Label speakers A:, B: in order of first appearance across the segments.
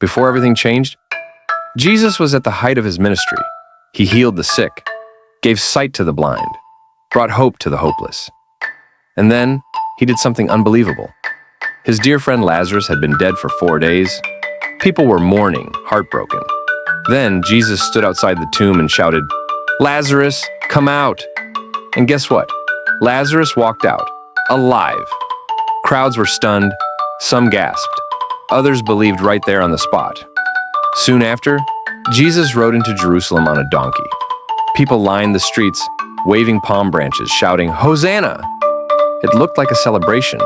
A: before everything changed, Jesus was at the height of his ministry. He healed the sick, gave sight to the blind, brought hope to the hopeless. And then, he did something unbelievable. His dear friend Lazarus had been dead for 4 days. People were mourning, heartbroken. Then, Jesus stood outside the tomb and shouted, "Lazarus, come out!" And guess what? Lazarus walked out, alive. Crowds were stunned, some gasped. Others believed right there on the spot. Soon after, Jesus rode into Jerusalem on a donkey. People lined the streets, waving palm branches, shouting, "Hosanna!" It looked like a celebration.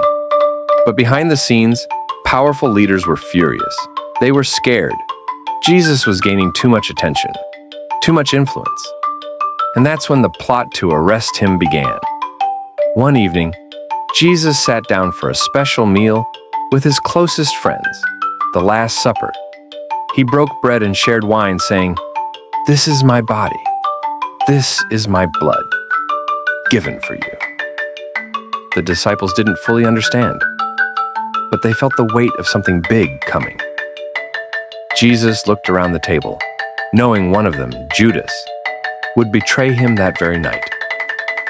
A: But behind the scenes, powerful leaders were furious. They were scared. Jesus was gaining too much attention, too much influence. And that's when the plot to arrest him began. One evening, Jesus sat down for a special meal with his closest friends, the Last Supper. He broke bread and shared wine, saying, "This is my body. This is my blood, given for you." The disciples didn't fully understand, but they felt the weight of something big coming. Jesus looked around the table, knowing one of them, Judas, would betray him that very night.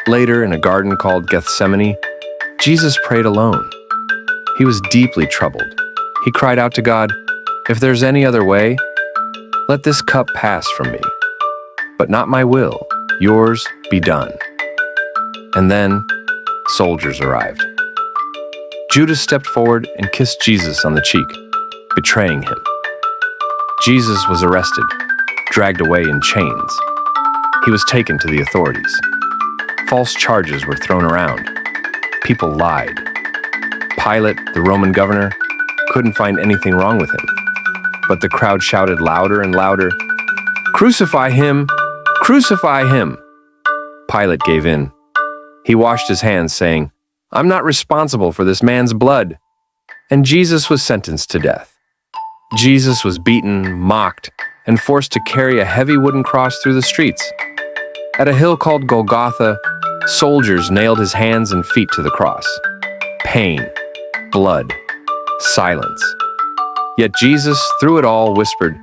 A: Later, in a garden called Gethsemane, Jesus prayed alone. He was deeply troubled. He cried out to God, "If there's any other way, let this cup pass from me. But not my will, yours be done." And then, soldiers arrived. Judas stepped forward and kissed Jesus on the cheek, betraying him. Jesus was arrested, dragged away in chains. He was taken to the authorities. False charges were thrown around. People lied. Pilate, the Roman governor, couldn't find anything wrong with him. But the crowd shouted louder and louder, "Crucify him! Crucify him!" Pilate gave in. He washed his hands, saying, "I'm not responsible for this man's blood." And Jesus was sentenced to death. Jesus was beaten, mocked, and forced to carry a heavy wooden cross through the streets. At a hill called Golgotha, soldiers nailed his hands and feet to the cross. Pain, blood, silence. Yet Jesus, through it all, whispered,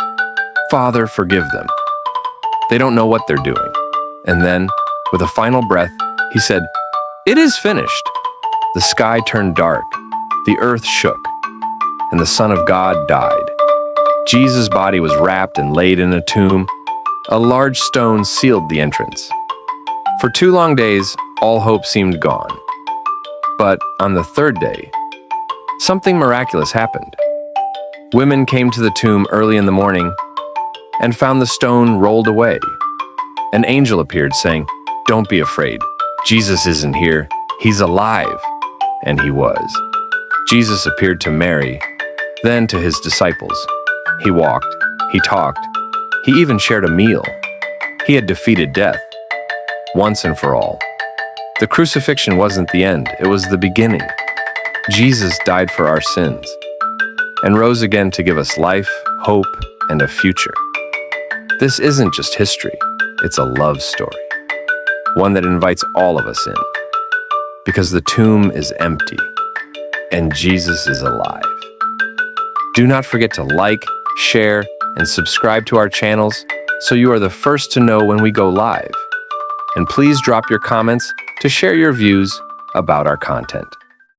A: "Father, forgive them. They don't know what they're doing." And then, with a final breath, he said, "It is finished." The sky turned dark, the earth shook, and the Son of God died. Jesus' body was wrapped and laid in a tomb. A large stone sealed the entrance. For 2 long days, all hope seemed gone. But on the 3rd day, something miraculous happened. Women came to the tomb early in the morning and found the stone rolled away. An angel appeared saying, "Don't be afraid. Jesus isn't here. He's alive." And he was. Jesus appeared to Mary, then to his disciples. He walked, he talked, he even shared a meal. He had defeated death, once and for all. The crucifixion wasn't the end, it was the beginning. Jesus died for our sins and rose again to give us life, hope, and a future. This isn't just history, it's a love story, one that invites all of us in, because the tomb is empty and Jesus is alive. Do not forget to like, share, and subscribe to our channels so you are the first to know when we go live. And please drop your comments to share your views about our content.